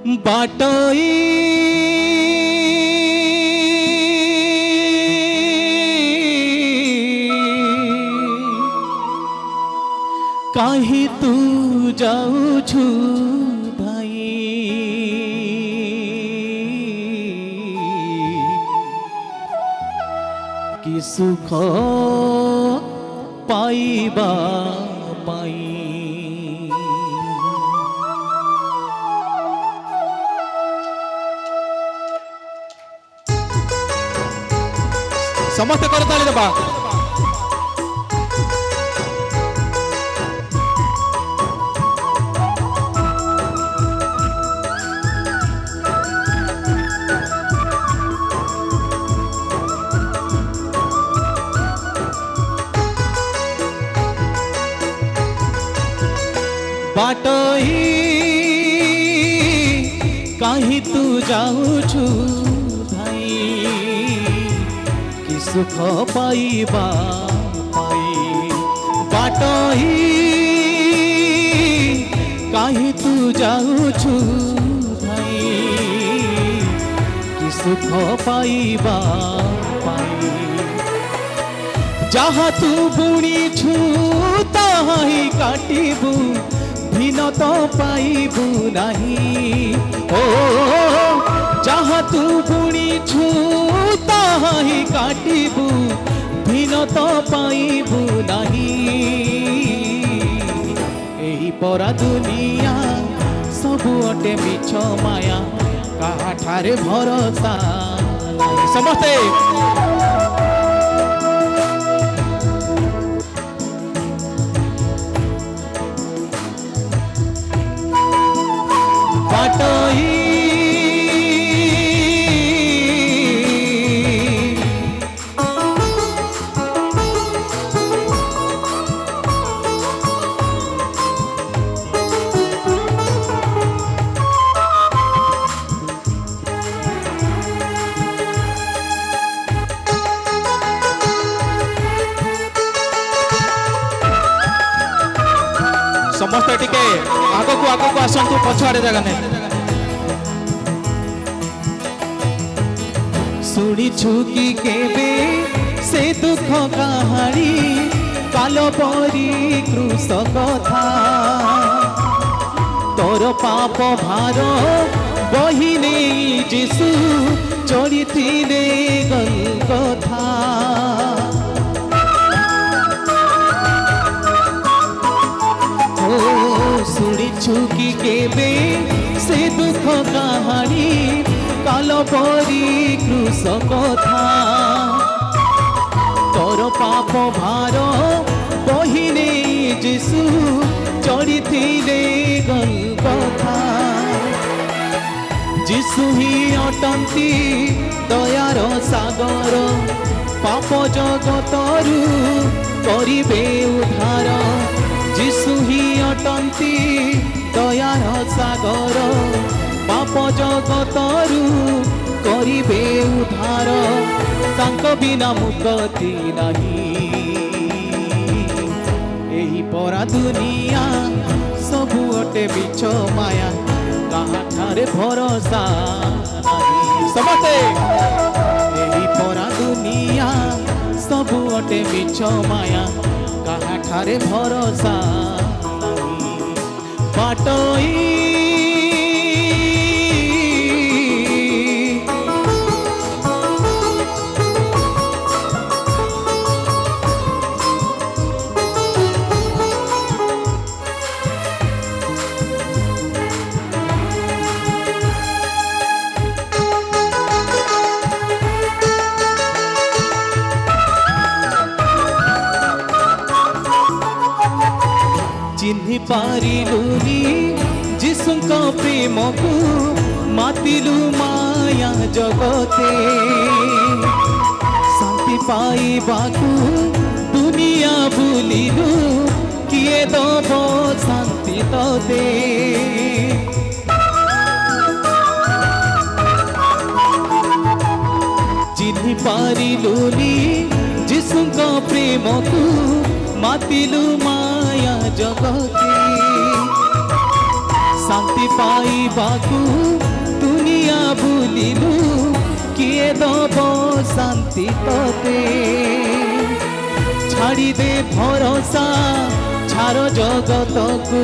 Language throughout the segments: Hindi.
बाटई काहे तू जाऊ छु धाई कि सुख पाइबा पाई समस्त करताली देबा बाटई काहे तू जाऊ छु सुख पाइबा पाई बाटही काहे तू जाऊछु भाई कि सुख पाइबा पाई जहाँ तू बुणी छु ताहा ही काटिबू भिन्न तो पाइबू नहीं ओ जहाँ तू बुणी छु ताहा ही काटिबू भिन्न तो पाइबू नहीं एही परा दुनिया सबु अटे मिछ माया काठारे भरोसा समस्ते बाटई समस्त टिके आगक आसतु पछुआड़े जगह ने शुणी छुकी केबे से दुख कहानी काल परी कृष कथा तोर पाप भार बहिने जीशु चढ़ी गल कथा शुणीछु कि केबे से दुख कहानी काल परी कृष कथा तोर पाप भार बहिने जीशु चढ़ी गल कथा जीशु ही अटंती दयार सागर पाप जगतरु करिबे उद्धार जीशु ही अटंती दयार सागर पाप जगतरु करिबे उद्धार तांक बिना मुक्ति नहीं एही परा दुनिया सबु अटे बिछ माया काठारे भरोसा नहीं समझे एही परा दुनिया सबु अटे बिछ माया काठारे भरोसा नहीं बाटई चिन्हि पारिलुनी जीशुଙ୍କ प्रेमକୁ मातिलु माया जगते शांति पाइबाकु दुनिया भूलिलु किए दब शांति तते चिन्हि पारिलुनी जीशुଙ୍କ प्रेमକୁ मातिलु माया जगते शांति पाइबाकू दुनिया बुलिलु किए दब शांति तते छाड़ी दे भरोसा छाड़ जगत को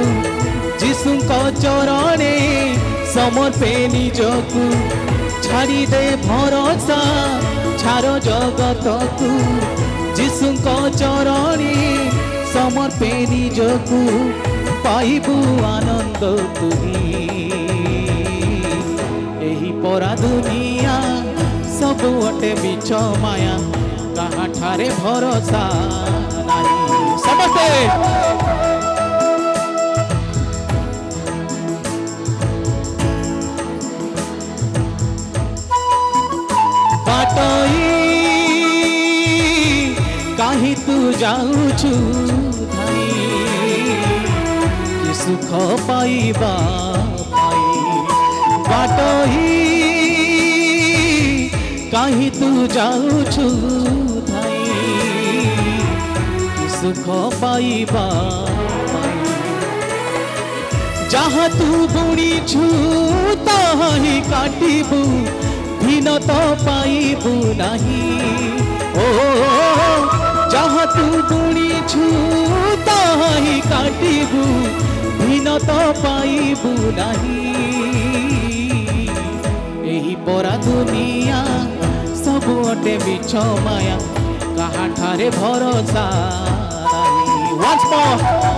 जीशुଙ୍କ चरणे समर्पे निजकू छाड़ी दे भरोसा छाड़ जगत को जीशुଙ୍କ चरणे समर्पे निजकू पाइबू आनंद तुही एही परा दुनिया सब अटे बिच माया कहाँ ठारे भरोसा नहीं समझते बाटई कहीं तू जाऊछु धाई कि सुख पाइबा पाई बाटई कहीं तू जाऊछु धाई कि सुख पाइबा पाई जहाँ तू बुणीछु ताहा ही काटिबू दिन तो पाइबू नहीं ओ जहाँ तू बुणीछु ताहा ही काटिबू दिन तो पाइबू नहीं एही परा दुनिया सब अटे बिच माया कहाँ ठारे भरोसा नहीं। Once more